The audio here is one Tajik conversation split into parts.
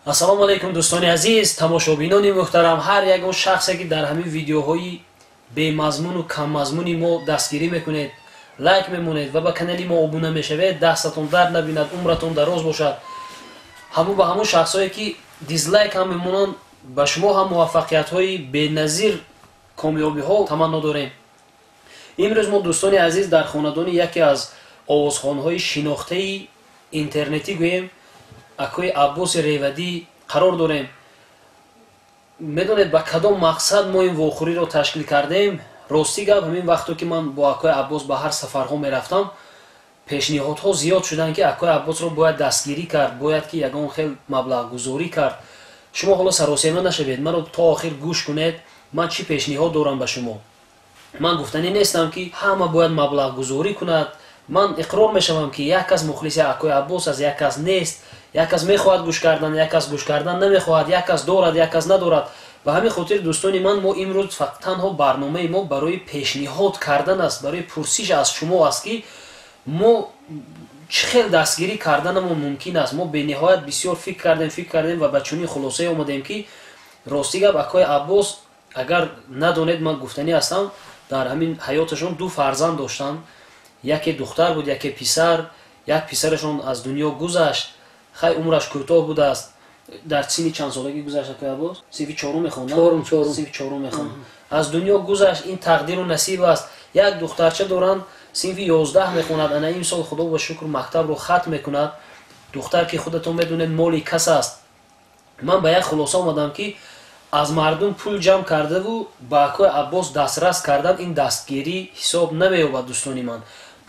ассалому алайкум дӯстони азиз, тамошобинони муҳтарам, ҳар ягон шахсе ки дар ҳамин видеоҳои бемазмуну каммазмуни мо дастгирӣ мекунед, лайк мемонед ва ба канали мо обуна мешавед, дастатон дард набинад, умратон дароз бошад. Ба ҳамон шахсое ки дизлайк ҳам мемонанд, ба шумо ҳам муваффақиятҳои беназир комёбиҳо таманно дорем. имрӯз мо дӯстони азиз дар хонадони яке аз овозхонҳои шинохтаи интернетӣ гӯем акои Аббоси Ревадӣ қарор дорем. медонед ба кадом мақсад мо ин вохӯриро ташкил кардем? Рости гап, ҳамин вақто ки ман бо акои Аббос ба ҳар сафарҳо мерафтам, пешниҳодҳо зиёд шуданд ки акои Аббосро бояд дастгирӣ кард, бояд ки ягон хел маблағгузорӣ кард. шумо ҳоло саросема нашавед, маро то охир гӯш кунед, ман чӣ пешниҳод дорам ба шумо. ман гуфтанӣ нестам ки ҳама бояд маблағгузорӣ кунад. ман иқрор мешавам ки як кас мухлиси акои Аббос аст, як кас нест. як кас мехоҳад гӯш кардан, як кас гӯш кардан намехоҳад, як кас дорад, як кас надорад. ба ҳамин хотир дӯстони ман, мо имрӯз танҳо барномаи мо барои пешниҳод кардан аст, барои пурсиш аз шумо аст ки мо чӣ хел дастгирӣ карданамон мумкин аст. мо бениҳоят бисёр фикр кардем ва ба чунин хулосае омадем ки рости гап акои Аббос, агар надонед, ман гуфтанӣ ҳастам, дар ҳамин ҳаёташон ду фарзанд доштанд. яке духтар буд, яке писар. як писарашон аз дунё гузашт, хай умраш кӯтоҳ будааст. дар синни чанд солагӣ гузашт акои Аббос? синфи чорум мехонд. синфи чорум мехонд. аз дунё гузашт, ин тақдиру насиб аст. як духтарча доранд, синфи 11 мехонад, ана имсол худо ба шукр мактабро хатм мекунад. духтар ки худатон медонед моли кас аст. ман ба як хулоса омадам ки аз мардум пул ҷамъ кардаву ба акои Аббос дастрас кардан, ин дастгирӣ ҳисоб намеёбад. дӯстони ман,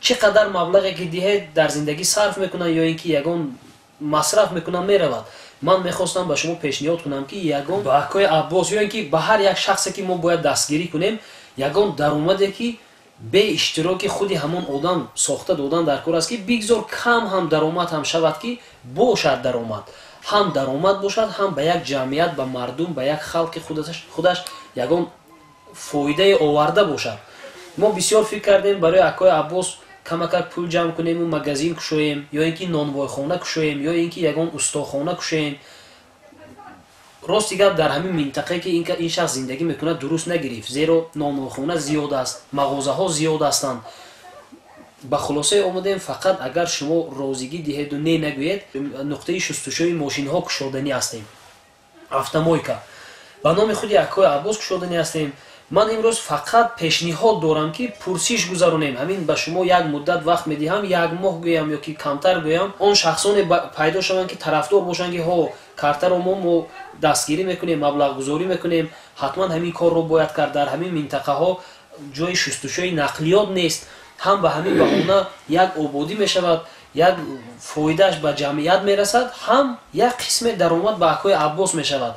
чӣ қадар маблағе ки диҳед дар зиндагӣ сарф мекунанд ё ин ки ягон масраф мекунанд меравад. ман мехостам ба шумо пешниҳод кунам ки ягон ба акои Аббос ё ин ки ба ҳар як шахсе ки мо бояд дастгирӣ кунем, ягон даромаде ки бе иштироки худи ҳамон одам сохта додан дар кор аст ки бигзор кам ҳам даромад ҳам шавад, ки бошад даромад, ҳам даромад бошад, ҳам ба як ҷамъият, ба мардум, ба як халқи худаш ягон фоидае оварда бошад. мо бисёр фикр кардем барои акои Аббос камакак пул ҷамъ кунему магазин кушоем, ё ин ки нонвойхона кушоем, ё ин ки ягон устохона кушоем. рости гап, дар ҳамин минтақае ки ин шахс зиндагӣ мекунад дуруст нагирифт, зеро нонвойхона зиёд аст, мағозаҳо зиёд ҳастанд. ба хулосае омадем, фақат агар шумо розигӣ диҳеду не нагӯед, нуқтаи шустушӯи мошинҳо кушоданӣ ҳастем, автомойка, ба номи худи акои Аббос кушоданӣ ҳастем. ман имрӯз фақат пешниҳод дорам ки пурсиш гузаронем. ҳамин ба шумо як муддат вақт медиҳам, як моҳ гӯям ё ки камтар гӯям, он шахсоне пайдо шаванд ки тарафдор бошанд ки ҳо картаро мо дастгирӣ мекунем, маблағгузорӣ мекунем, ҳатман ҳамин корро бояд кард. дар ҳамин минтақаҳо ҷои шустушӯи нақлиёт нест. ҳам ба ҳамин баҳона як ободӣ мешавад, як фоидааш ба ҷамъият мерасад, ҳам як қисме даромад ба акои Аббос мешавад.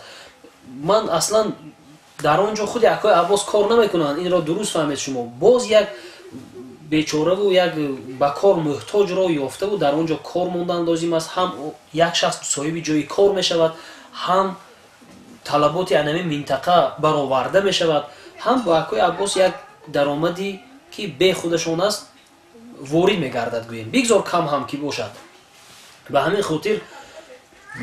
ман аслан дар он ҷо худи акои Аббос кор намекунанд. инро дуруст фаҳмед шумо. боз як бечораву як ба кор муҳтоҷро ёфтаву дар он ҷо кор мондан лозим аст. ҳам як шахс соҳиби ҷои кор мешавад, ҳам талаботи анамин минтақа бароварда мешавад, ҳам ба акои Аббос як даромадӣ ки бе худашон аст ворид мегардад, гӯем бигзор кам ҳам ки бошад. ба ҳамин хотир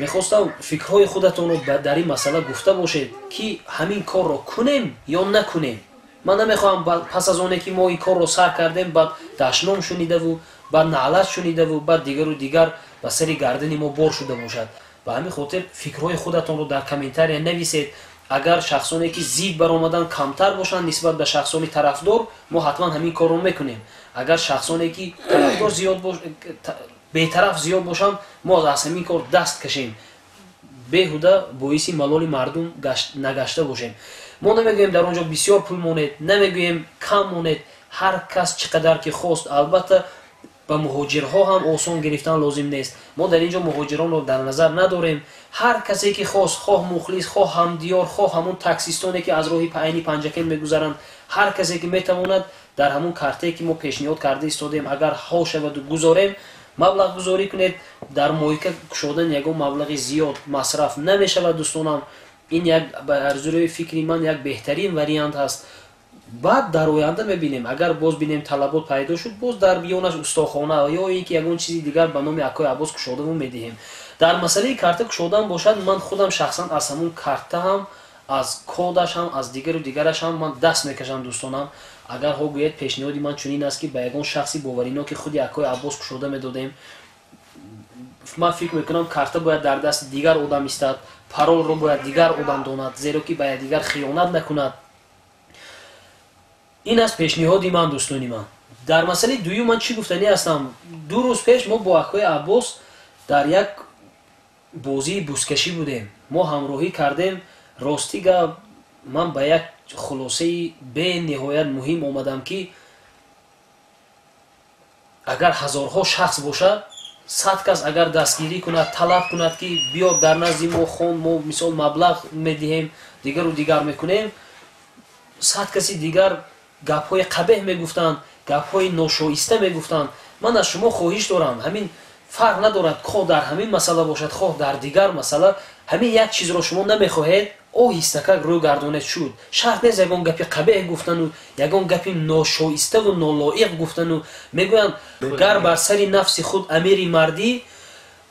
мехостам фикрҳои худатонро дар ин масъала гуфта бошед ки ҳамин корро кунем ё накунем. ман намехоҳам пас аз оне ки мо ин корро сар кардем, баъд дашном шунидаву, баъд наълат шунидаву, баъд дигару дигар ба сари гардани мо бор шуда бошад. ба ҳамин хотир фикрҳои худатонро дар комментария нависед. агар шахсоне ки зид баромадан камтар бошанд нисбат ба шахсони тарафдор, мо ҳатман ҳамин корро мекунем. агар шахсоне ки тарафдор зиёд бетараф зиёд бошанд, мо аз ҳамин кор даст кашем, беҳуда боиси малоли мардум нагашта бошем. мо намегӯем дар он ҷо бисёр пул монед, намегӯем кам монед. ҳар кас чӣ қадар ки хост. албатта ба муҳоҷирҳо ҳам осон гирифтан лозим нест. мо дар ин ҷо муҳоҷиронро дар назар надорем. ҳар касе ки хост, хоҳ мухлис, хоҳ ҳамдиёр, хоҳ ҳамон таксистоне ки аз роҳи айни панҷакел мегузаранд, ҳар касе ки метавонад дар ҳамон картае ки мо пешниҳод карда истодем, агар ҳо шаваду гузорем, маблағгузорӣ кунед. дар моҳика кушодан ягон маблағи зиёд масраф намешавад. дӯстонам, ин як ба арзуи фикри ман як беҳтарин вариант ҳаст. баъд дар оянда мебинем, агар боз бинем талабот пайдо шуд, боз дар биёнаш устохона ё ин ки ягон чизи дигар ба номи акои Аббос кушодаву медиҳем. дар масъалаи карта кушодан бошад, ман худам шахсан аз ҳамун карта ҳам, аз кодаш ҳам, аз дигару дигараш ҳам ман даст мекашам дӯстонам. Агар ҳо гӯяд пешниҳоди ман чунин аст ки ба ягон шахси боварино ки худи Акои Аббос кушода медодем, ман фикр мекунам карта бояд дар дасти дигар одам истад, паролро бояд дигар одам донад, зеро ки ба якдигар хиёнат накунад. ин аст пешниҳоди ман дӯстони ман. дар масъалаи дуюм ман чӣ гуфтанӣ ҳастам? 2 рӯз пеш мо бо Акои Аббос дар як бозии бузкашӣ будем. Мо ҳамроҳӣ кардем. Рости гап ман ба як хулосаи бениҳоят муҳим омадам ки агар ҳазорҳо шахс бошад, 100 кас агар дастгирӣ кунад, талаб кунад ки биё дар назди мо хон, мо мисол маблағ медиҳем, дигару дигар мекунем, 100 каси дигар гапҳои қабеҳ мегуфтанд, гапҳои ношоиста мегуфтанд. Ман аз шумо хоҳиш дорам, ҳамин фарқ надорад, хоҳ дар ҳамин масъала бошад, хоҳ дар дигар масъала, ҳамин як чизро шумо намехоҳед оҳистакак рӯй гардонед шуд. Шарт нест ягон гапи қабеҳ гуфтану, ягон гапи ношоиставу нолоиқ гуфтану. Мегӯянд гар бар сари нафси худ амири мардӣ,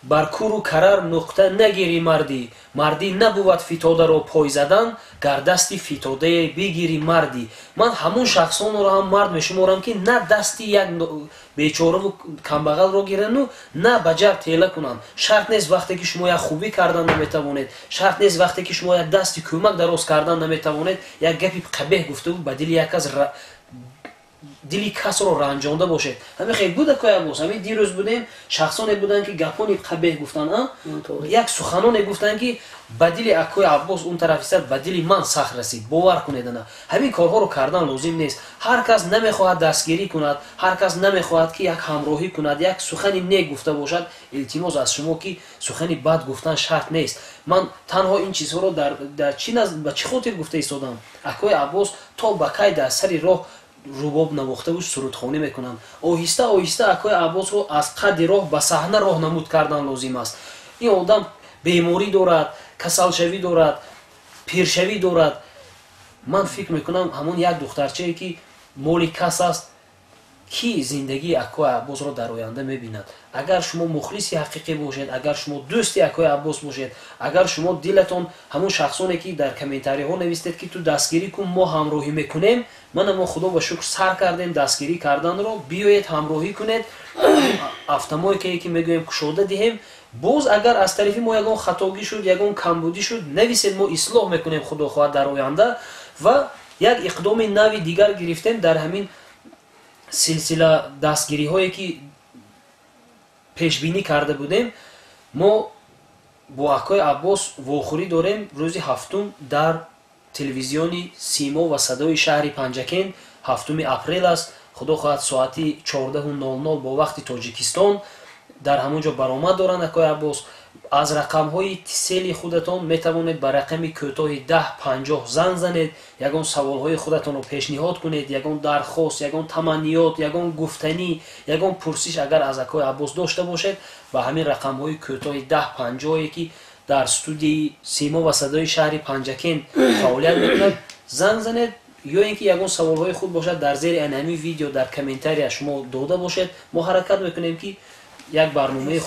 бар куру карар нуқта нагири мардӣ. Мардӣ набувад фитодаро пой задан, гар дасти фитодае бигири мардӣ. Ман ҳамун шахсонро ҳам мард мешуморам ки на дасти як бечораву камбағалро гирану, на ба ҷаб тела кунанд. Шарт нест вақте ки шумо як хубӣ кардан наметавонед, шарт нест вақте ки шумо як дасти кӯмак дароз кардан наметавонед, як гапи қабеҳ гуфтаву ба дили як кас дили касро ранҷонда бошед. Ҳамин хел буд Акои Аббос, ҳамин дирӯз будем, шахсоне буданд ки гапони қабеҳ гуфтанд, як суханоне гуфтанд ки ба дили Акои Аббос он тараф истад, ба дили ман сахт расид. Бовар кунед ана. Ҳамин корҳоро кардан лозим нест. Ҳар кас намехоҳад дастгирӣ кунад, ҳар кас намехоҳад ки як ҳамроҳӣ кунад, як сухани нек гуфта бошад. Илтимос аз шумо ки сухани бад гуфтан шарт нест. Ман танҳо ин чизҳоро дар чӣ ба чӣ хотир гуфта истодам? Акои Аббос то ба кай дар сари роҳ рубоб навохтаву сурудхонӣ мекунанд. Оҳиста оҳиста Акои Аббосро аз қадди роҳ ба саҳна роҳнамуд кардан лозим аст. ин одам беморӣ дорад, касалшавӣ дорад, пиршавӣ дорад. ман фикр мекунам ҳамон як духтарчае ки моли кас аст, ки зиндагии Акои Аббосро дар оянда мебинад. Агар шумо мухлиси ҳақиқӣ бошед, агар шумо дӯсти Акои Аббос бошед, агар шумо дилатон ҳамон шахсоне ки дар комментариҳо навистед ки ту дастгирӣ кун, мо ҳамроҳӣ мекунем, манamo худо ба шукр сар кардем дастгирӣ карданро, биёед ҳамроҳӣ кунед, автомойкае ки мегӯем кушода диҳем. боз агар аз тарафи мо ягон хатогӣ шуд, ягон камбудӣ шуд, нависед, мо ислоҳ мекунем худо хоҳад дар оянда ва як иқдоми нави дигар гирифтем дар ҳамин силсила дастгириҳое ки пешбинӣ карда будем. мо бо Акои Аббос вохӯрӣ дорем рӯзи 7 дар телевизиони Симо ва садои шаҳри Панҷакен 7 апрел аст. худо хоҳад соати 14:00 бо вақти Тоҷикистон дар ҳамон ҷо баромад доранд Акои Аббос. аз рақамҳои тисели худатон метавонед ба рақами кӯтоҳи 1050 занг занед, ягон саволҳои худатонро пешниҳод кунед, ягон дархост, ягон таманниёт, ягон гуфтанӣ, ягон пурсиш агар аз Акои Аббос дошта бошед, ба ҳамин рақамҳои кӯтоҳи 1050 ки дар студияи Симо ва садои шаҳри Панҷакен фаъолият мекунад, занг занед. ё ин ки ягон саволҳои худ бошад дар зери ҳамин видео дар комментария шумо дода бошед, мо ҳаракат мекунем ки як барномаи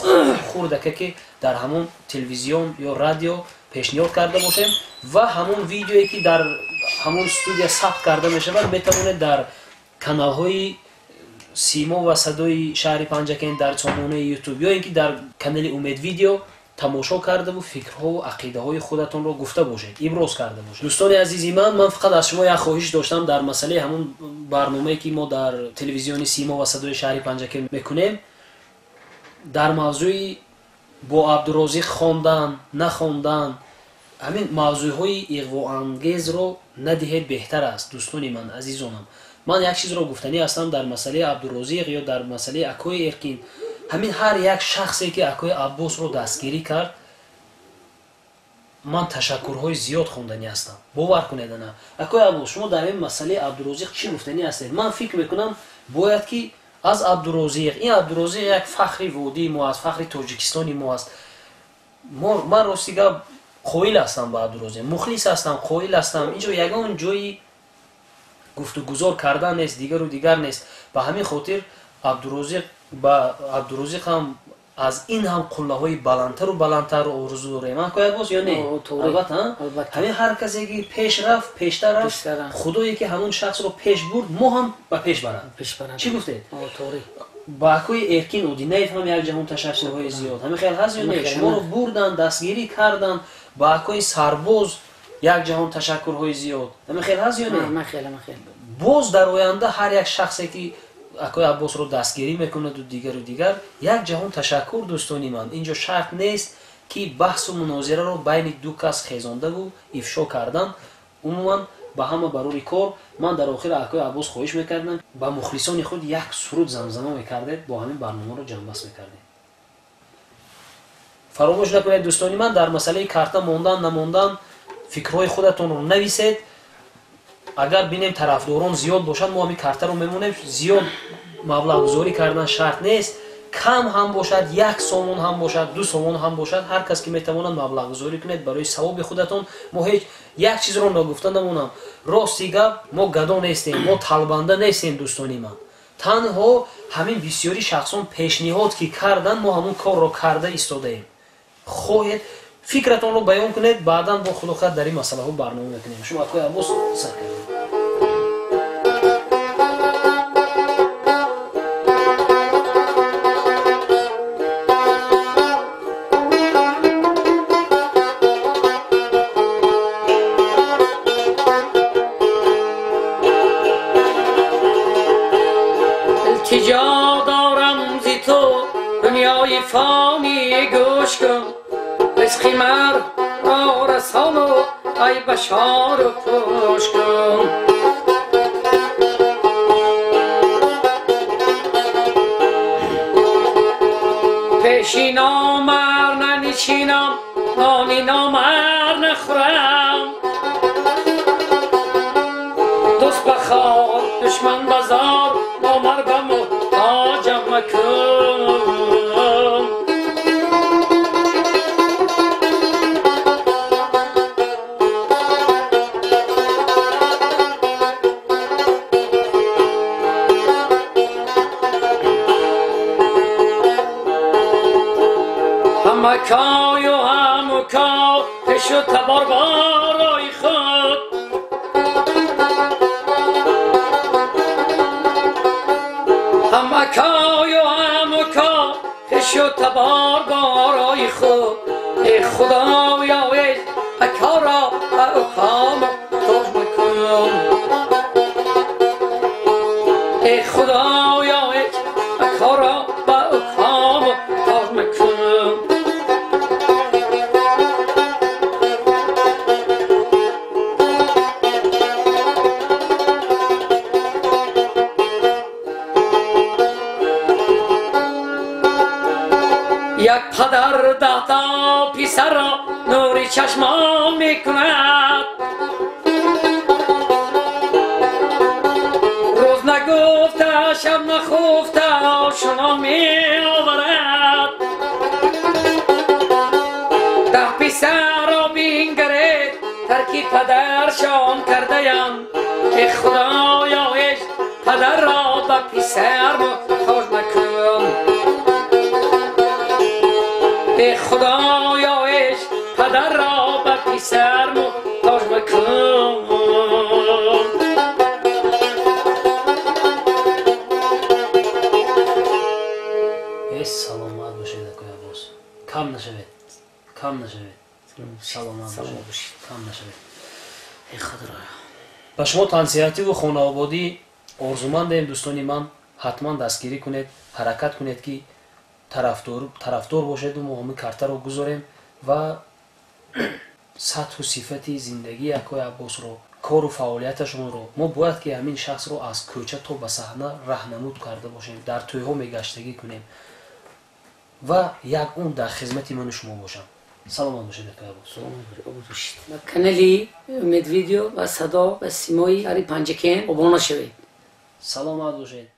хурдака ки дар ҳамон телевизион ё радио пешниҳод карда бошем ва ҳамон видеое ки дар ҳамон студия сабт карда мешавад метавонед дар каналҳои Симо ва садои шаҳри Панҷакен дар сомонаи YouTube ё ин ки дар канали Умед видео тамошо кардаву фикрҳову ақидаҳои худатонро гуфта бошед, иброз карда бошед. дӯстони азизи ман фақат аз шумо як хоҳиш доштам дар масъалаи ҳамон барномае ки мо дар телевизиони Симо ва садои шаҳри Панҷакен мекунем, дар мавзӯи бо Абдурозиқ хондан, нахондан, ҳамин мавзӯъҳои иғвоангезро надиҳед беҳтар аст. дӯстони ман, азизонам, ман як чизро гуфтанӣ ҳастам дар масъалаи Абдурозиқ ё дар масъалаи Акои Эркин. ҳамин ҳар як шахсе ки Акои Аббосро дастгирӣ кард, ман ташаккурҳои зиёд хонданӣ ҳастам. бовар кунед ана. Акои Аббос, шумо дар ин масъалаи Абдурозиқ чӣ гуфтанӣ ҳастед? ман фикр мекунам бояд ки аз Абдурозиқ, ин Абдурозиқ як фахри водии мо аст, фахри Тоҷикистони мо аст. ман рости гап қоил ҳастам ба Абдурозиқ, мухлис ҳастам, қоил ҳастам. инҷо ягон ҷои гуфтугузор кардан нест, дигару дигар нест. ба ҳамин хотир ба Абдурозиқ ҳам از این هم قله‌های بلندتر و بلندتر آرزو داریم. من کوی عباس یا نه؟ البته همین هر کسی که پیش رفت پیشتر رفت، خدایی که همون شخص رو پیش برد ما هم به پیش برند. چی گفته؟ با کوی ارکین اودی نفهم یک جهان تشکرهای زیاد همین خیلی هست یا نه؟ شما رو بردن دستگیری کردن با کوی سرباز یک جهان تشکرهای زیاد همین خیلی هست یا نه؟ من خیلی باز در آینده هر یک شخصی که اکوی عباس رو دستگیری میکنه و دیگر یک جهان تشکر دوستانی من. اینجا شرط نیست که بحث و مناظره رو بین دو کس خیزانده و افشا کردن. عموما به همه بروری کار من در آخر اکوی عباس خواهش میکردم با مخلصان خود یک سرود زمزمه میکرده با همین برنامه رو جنبش میکرده. فراموش نکنید دوستانی من در مسئله کارت ماندن نماندن فکرهای خودتون رو نویسید. اگر بینیم طرفداران زیاد باشند ما همین کارت رو میمونیم. زیاد مبلغ گذاری کردن شرط نیست، کم هم باشد، یک سومون هم باشد، دو سومون هم باشد، هر کس که میتواند مبلغ گذاری کنید برای ثواب خودتون. ما هیچ یک چیز رو نگفته نمونم، راستی گپ ما گدا نیستیم، ما طلبنده نیستیم دوستانی من. تنها همین بسیاری شخصان پیشنهاد که کردن ما همون کار رو کرده ایستاده ایم. خواهید فکرتون رو بیان کنید، بعدا با خود در این مسئله ها برنامه میکنیم. شما اکوی عباس سر کنید. التجا دارم زی تو دنیای فانی گوش کن، رزقی مر را رسان و ای بشار و پوش کن. پیشی نامر ننشینم نانی نامر نخورم، دوست بخوار دشمن بزار نامر به محتاجم مکن. همکای و همکا پیش و تبار بارای خود، همکای و همکا پیش و تبار بارای خود. ای خدایا ای اکا را به اقام تاج مکن. ای خدایا ای اکا را به اقام تاج مکن. یک پدر ده تا پسر را نوری چشمان میکند، روز نگفته شب نخفته آشنا میآورد. ده پسر را بینگرید ترکی پدرشان کرده‌اند. ای خدایا ای پدر را به پسر محتاج مکن. ای خدایا ای پدر را به پسر محتاج مکن. ای سلامت باشید اکوی عباس، کم نشوید، کم نشوید، سلامت باشید، کم نشوید. ای خدا را با شما تنصیحاتی و خانوادگی آرزومندیم دوستانی من. حتما دستگیری کنید، حرکت کنید که طرفدار باشد و ما همین کارت رو گذاریم و سطح و صفت زندگی اکوی عباس رو، کار و فعالیتشون رو ما باید که همین شخص رو از کوچه تا به صحنه راهنمود کرده باشیم، در توی‌ها میگشتگی کنیم و یک اون در خدمت من و شما باشم. سلام باشید اکوی عباس. با کانالی امید ویدیو و صدا و سیمایی هری پنجکین ابونه شوید. سلامت باشید.